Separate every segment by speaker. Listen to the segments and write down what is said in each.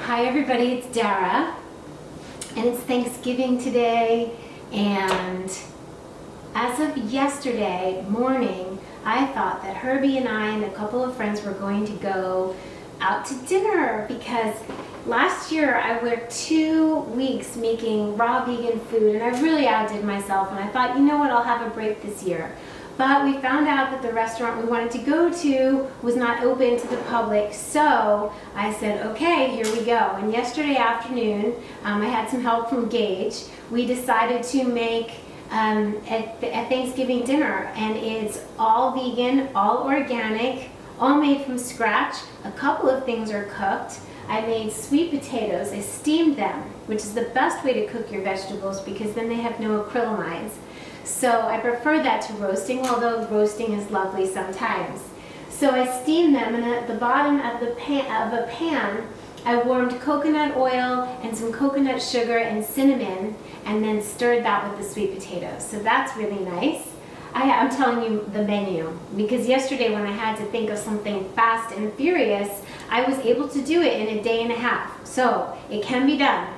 Speaker 1: Hi everybody, it's Dara, and it's Thanksgiving today, and as of yesterday morning, I thought that Herbie and I and a couple of friends were going to go out to dinner because last year I worked 2 weeks making raw vegan food and I really outdid myself, and I thought, you know what, I'll have a break this year. But we found out that the restaurant we wanted to go to was not open to the public, so I said, okay, here we go. And yesterday afternoon, I had some help from Gage. We decided to make a Thanksgiving dinner, and it's all vegan, all organic, all made from scratch. A couple of things are cooked. I made sweet potatoes. I steamed them, which is the best way to cook your vegetables because then they have no acrylamides. So I prefer that to roasting, although roasting is lovely sometimes. So I steamed them, and at the bottom of a pan, I warmed coconut oil and some coconut sugar and cinnamon, and then stirred that with the sweet potatoes. So that's really nice. I'm telling you the menu, because yesterday when I had to think of something fast and furious, I was able to do it in a day and a half. So it can be done.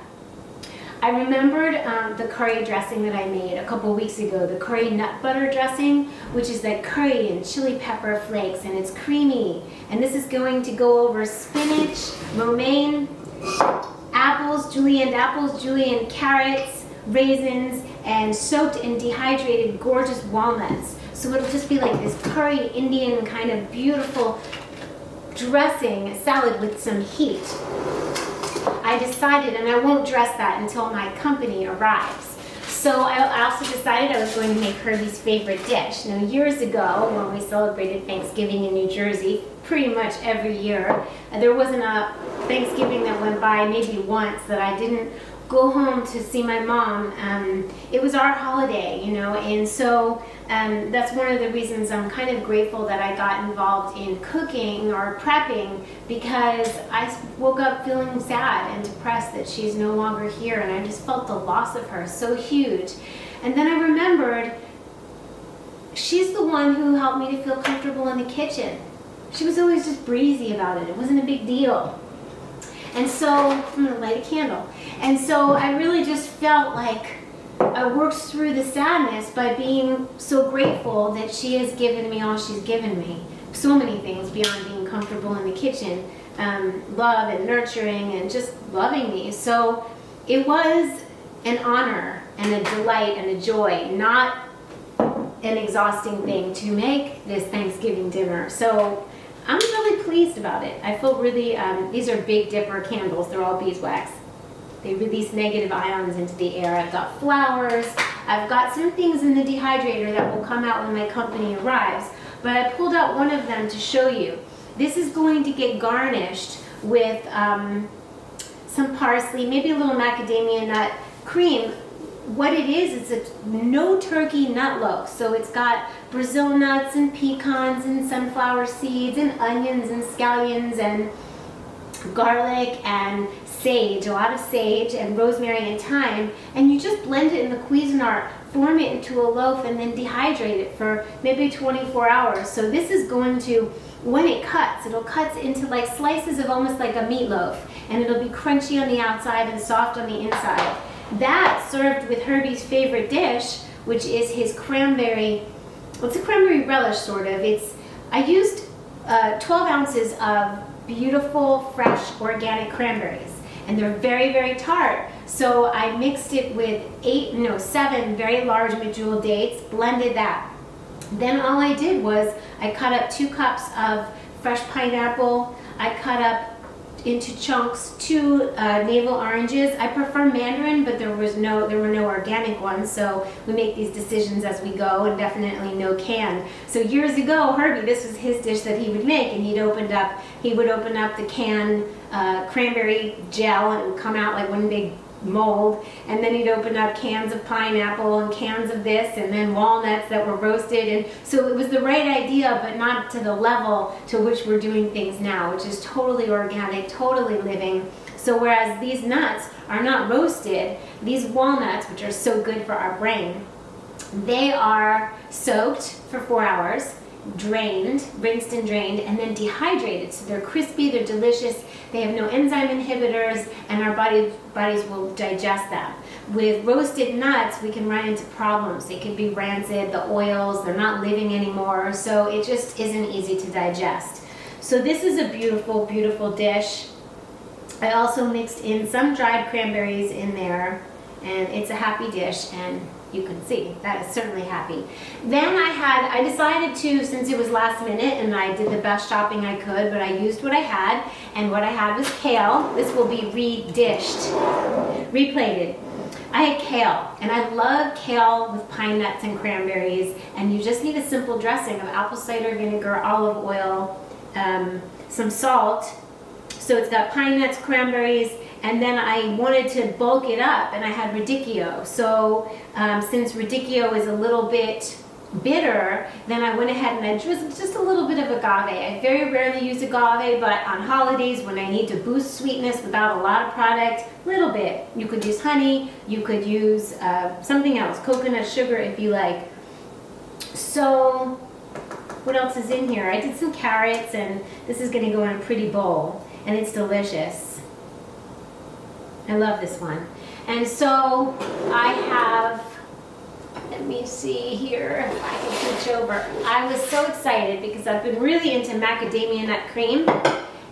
Speaker 1: I remembered the curry dressing that I made a couple weeks ago, the curry nut butter dressing, which is like curry and chili pepper flakes, and it's creamy. And this is going to go over spinach, romaine, apples, julienne carrots, raisins, and soaked and dehydrated gorgeous walnuts. So it'll just be like this curry Indian kind of beautiful dressing salad with some heat. I decided, and I won't dress that until my company arrives. So I also decided I was going to make Herbie's favorite dish. Now, years ago, when we celebrated Thanksgiving in New Jersey, pretty much every year, there wasn't a Thanksgiving that went by, maybe once, that I didn't go home to see my mom. It was our holiday, you know, and so that's one of the reasons I'm kind of grateful that I got involved in cooking or prepping, because I woke up feeling sad and depressed that she's no longer here, and I just felt the loss of her so huge. And then I remembered she's the one who helped me to feel comfortable in the kitchen. She was always just breezy about it. It wasn't a big deal. And so, I'm gonna light a candle. And so I really just felt like I worked through the sadness by being so grateful that she has given me all she's given me. So many things beyond being comfortable in the kitchen, love and nurturing and just loving me. So it was an honor and a delight and a joy, not an exhausting thing, to make this Thanksgiving dinner. So I'm really pleased about it. I feel really, these are Big Dipper candles. They're all beeswax. They release negative ions into the air. I've got flowers. I've got some things in the dehydrator that will come out when my company arrives. But I pulled out one of them to show you. This is going to get garnished with some parsley, maybe a little macadamia nut cream. What it is, it's a no turkey nut loaf. So it's got Brazil nuts and pecans and sunflower seeds and onions and scallions and garlic and sage, a lot of sage and rosemary and thyme, and you just blend it in the Cuisinart, form it into a loaf, and then dehydrate it for maybe 24 hours. So this is going to, when it cuts, it'll cut into like slices of almost like a meatloaf, and it'll be crunchy on the outside and soft on the inside. That served with Herbie's favorite dish, which is his cranberry, well, it's a cranberry relish sort of. I used 12 ounces of beautiful, fresh, organic cranberries, and they're very, very tart. So I mixed it with 7 very large medjool dates, blended that. Then all I did was I cut up 2 cups of fresh pineapple. I cut up into chunks 2 navel oranges. I prefer mandarin, but there were no organic ones, so we make these decisions as we go, and definitely no can. So years ago, Herbie, this was his dish that he would make, and he would open up the canned cranberry gel, and it would come out like one big mold, and then he'd open up cans of pineapple and cans of this, and then walnuts that were roasted. And so it was the right idea, but not to the level to which we're doing things now, which is totally organic, totally living. So whereas these nuts are not roasted, these walnuts, which are so good for our brain, they are soaked for 4 hours. rinsed and drained, and then dehydrated. So they're crispy, they're delicious, they have no enzyme inhibitors, and our bodies will digest them. With roasted nuts, we can run into problems. They can be rancid, the oils, they're not living anymore, so it just isn't easy to digest. So this is a beautiful, beautiful dish. I also mixed in some dried cranberries in there, and it's a happy dish, and you can see that is certainly happy. Then I decided to, since it was last minute and I did the best shopping I could, but I used what I had, and what I had was kale. This will be replated. I had kale, and I love kale with pine nuts and cranberries, and you just need a simple dressing of apple cider vinegar, olive oil, some salt. So it's got pine nuts, cranberries, and then I wanted to bulk it up, and I had radicchio. So since radicchio is a little bit bitter, then I went ahead and I just a little bit of agave. I very rarely use agave, but on holidays when I need to boost sweetness without a lot of product, little bit. You could use honey, you could use something else, coconut sugar if you like. So what else is in here? I did some carrots, and this is going to go in a pretty bowl, and it's delicious. I love this one. And so I have, let me see here if I can switch over. I was so excited because I've been really into macadamia nut cream,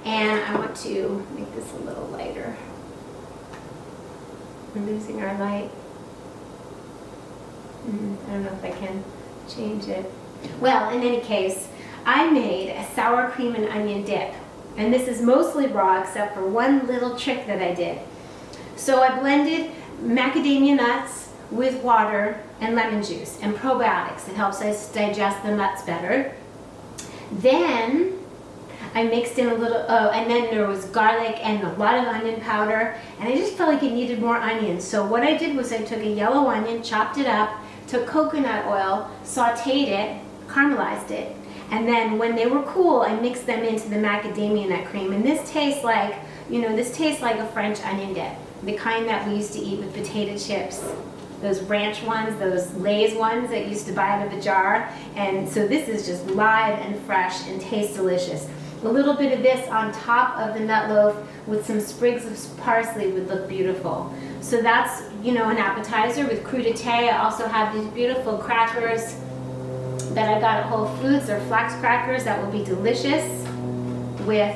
Speaker 1: and I want to make this a little lighter. We're losing our light. I don't know if I can change it. Well, in any case, I made a sour cream and onion dip, and this is mostly raw except for one little trick that I did. So I blended macadamia nuts with water and lemon juice and probiotics. It helps us digest the nuts better. Then I mixed in a little, and then there was garlic and a lot of onion powder, and I just felt like it needed more onions. So what I did was I took a yellow onion, chopped it up, took coconut oil, sauteed it, caramelized it, and then when they were cool, I mixed them into the macadamia nut cream. And this tastes like, this tastes like a French onion dip, the kind that we used to eat with potato chips, those ranch ones, those Lay's ones that you used to buy out of a jar. And so this is just live and fresh and tastes delicious. A little bit of this on top of the nut loaf with some sprigs of parsley would look beautiful. So that's, an appetizer with crudité. I also have these beautiful crackers that I got at Whole Foods. They're flax crackers that will be delicious with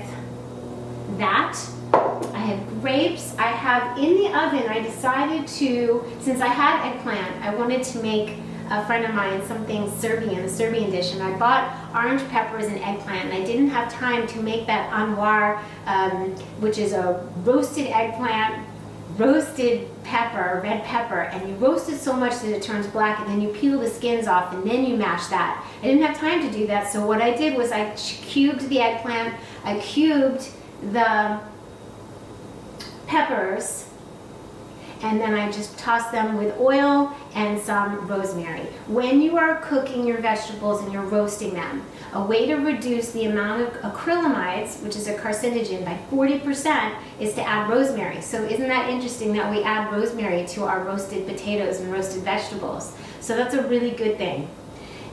Speaker 1: that. I have grapes. I have in the oven, I decided to, since I had eggplant, I wanted to make a friend of mine something Serbian, a Serbian dish, and I bought orange peppers and eggplant, and I didn't have time to make that anwar, which is a roasted eggplant, roasted pepper, red pepper, and you roast it so much that it turns black, and then you peel the skins off, and then you mash that. I didn't have time to do that, so what I did was I cubed the eggplant, I cubed the peppers, and then I just toss them with oil and some rosemary. When you are cooking your vegetables and you're roasting them, a way to reduce the amount of acrylamides, which is a carcinogen, by 40% is to add rosemary. So isn't that interesting that we add rosemary to our roasted potatoes and roasted vegetables? So that's a really good thing.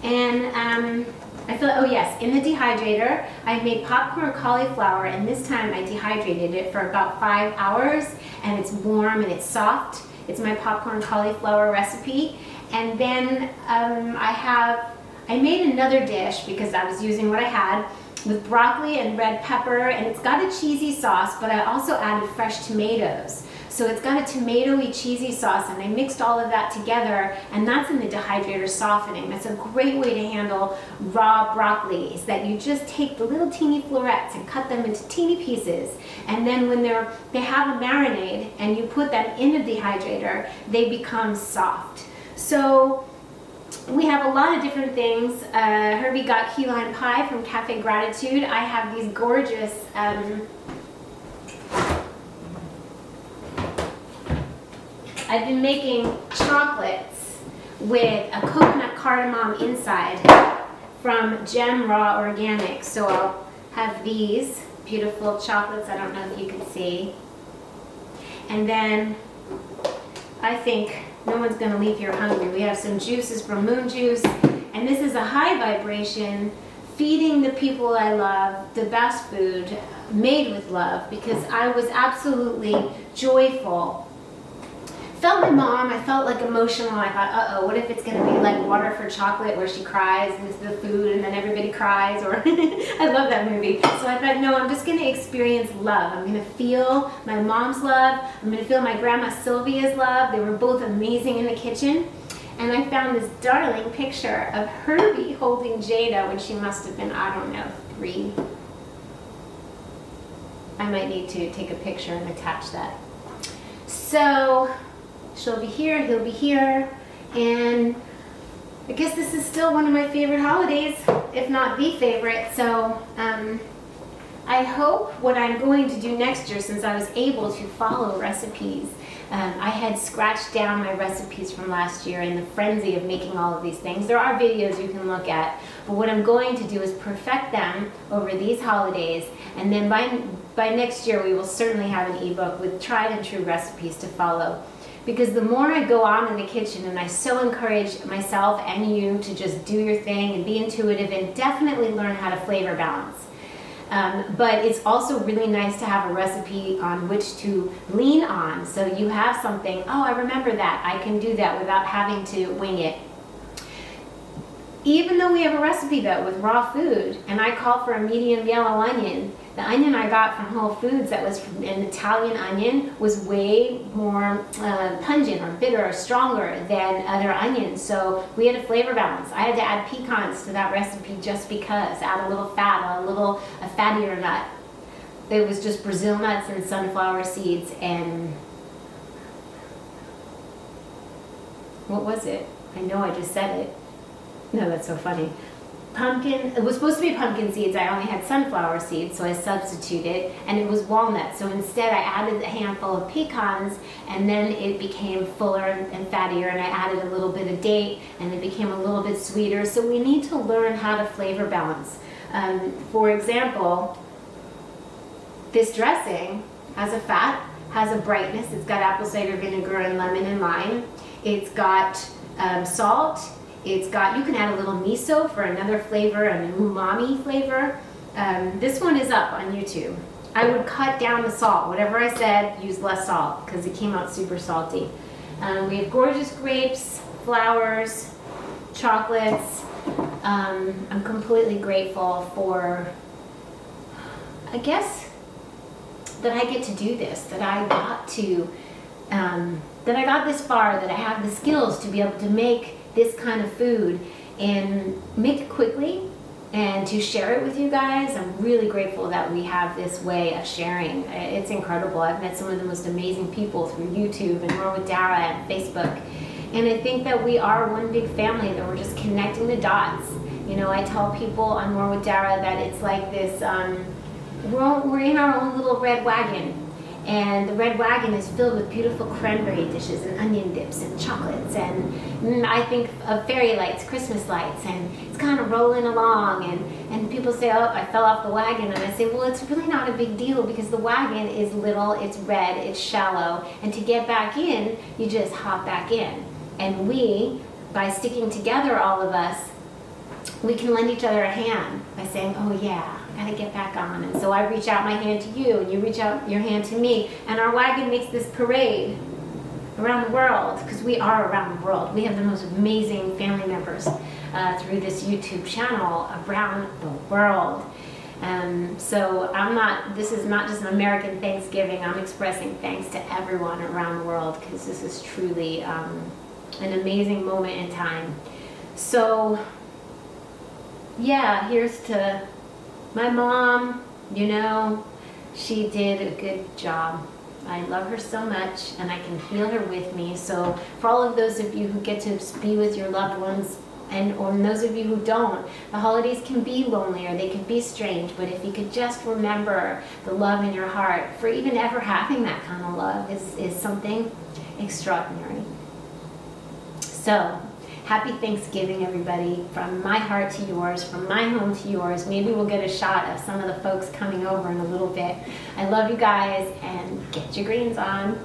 Speaker 1: And I feel, oh yes, in the dehydrator, I made popcorn cauliflower, and this time I dehydrated it for about 5 hours, and it's warm and it's soft. It's my popcorn cauliflower recipe. And then I made another dish because I was using what I had with broccoli and red pepper, and it's got a cheesy sauce, but I also added fresh tomatoes. So it's got a tomatoey cheesy sauce, and I mixed all of that together, and that's in the dehydrator softening. That's a great way to handle raw broccoli, is that you just take the little teeny florets and cut them into teeny pieces, and then when they have a marinade and you put them in a dehydrator, they become soft. So we have a lot of different things. Herbie got key lime pie from Cafe Gratitude. I have these gorgeous I've been making chocolates with a coconut cardamom inside from Gem Raw Organic. So I'll have these beautiful chocolates. I don't know if you can see. And then I think no one's going to leave here hungry. We have some juices from Moon Juice. And this is a high vibration feeding the people I love the best food made with love, because I was absolutely joyful. Felt my mom, I felt like emotional. I thought, uh-oh, what if it's going to be like Water for Chocolate, where she cries into the food and then everybody cries? Or I love that movie. So I thought, no, I'm just going to experience love. I'm going to feel my mom's love. I'm going to feel my grandma Sylvia's love. They were both amazing in the kitchen. And I found this darling picture of Herbie holding Jada when she must have been, I don't know, 3. I might need to take a picture and attach that. So she'll be here, he'll be here, and I guess this is still one of my favorite holidays, if not the favorite. So I hope what I'm going to do next year, since I was able to follow recipes, I had scratched down my recipes from last year in the frenzy of making all of these things. There are videos you can look at, but what I'm going to do is perfect them over these holidays, and then by next year we will certainly have an ebook with tried and true recipes to follow. Because the more I go on in the kitchen, and I so encourage myself and you to just do your thing and be intuitive and definitely learn how to flavor balance. But it's also really nice to have a recipe on which to lean on, so you have something, oh, I remember that, I can do that without having to wing it. Even though we have a recipe though with raw food, and I call for a medium yellow onion, the onion I got from Whole Foods that was an Italian onion was way more pungent or bitter or stronger than other onions. So we had a flavor balance. I had to add pecans to that recipe just because, add a little fat, a fattier nut. It was just Brazil nuts and sunflower seeds and, what was it? I know I just said it. No, that's so funny. Pumpkin, it was supposed to be pumpkin seeds. I only had sunflower seeds, so I substituted, and it was walnut. So instead I added a handful of pecans, and then it became fuller and fattier, and I added a little bit of date, and it became a little bit sweeter. So we need to learn how to flavor balance. For example, this dressing has a fat, has a brightness. It's got apple cider vinegar and lemon and lime. It's got salt. It's got, you can add a little miso for another flavor, an umami flavor. This one is up on YouTube. I would cut down the salt. Whatever I said, use less salt because it came out super salty. We have gorgeous grapes, flowers, chocolates. I'm completely grateful for, I guess, that I get to do this, that I got to, that I got this far, that I have the skills to be able to make this kind of food and make it quickly and to share it with you guys. I'm really grateful that we have this way of sharing. It's incredible. I've met some of the most amazing people through YouTube and More with Dara and Facebook. And I think that we are one big family, that we're just connecting the dots. You know, I tell people on More with Dara that it's like this, we're in our own little red wagon. And the red wagon is filled with beautiful cranberry dishes and onion dips and chocolates, and I think of fairy lights, Christmas lights, and it's kind of rolling along, and people say, oh, I fell off the wagon, and I say, well, it's really not a big deal, because the wagon is little, it's red, it's shallow, and to get back in, you just hop back in. And we, by sticking together, all of us, we can lend each other a hand by saying, oh yeah, gotta get back on. And so I reach out my hand to you, and you reach out your hand to me, and our wagon makes this parade around the world, because we are around the world. We have the most amazing family members through this YouTube channel around the world. So this is not just an American Thanksgiving. I'm expressing thanks to everyone around the world, because this is truly an amazing moment in time. So yeah, here's to my mom. You know, she did a good job. I love her so much, and I can feel her with me. So for all of those of you who get to be with your loved ones, or those of you who don't, the holidays can be lonely, or they can be strange, but if you could just remember the love in your heart, for even ever having that kind of love is something extraordinary. So happy Thanksgiving, everybody, from my heart to yours, from my home to yours. Maybe we'll get a shot of some of the folks coming over in a little bit. I love you guys, and get your greens on.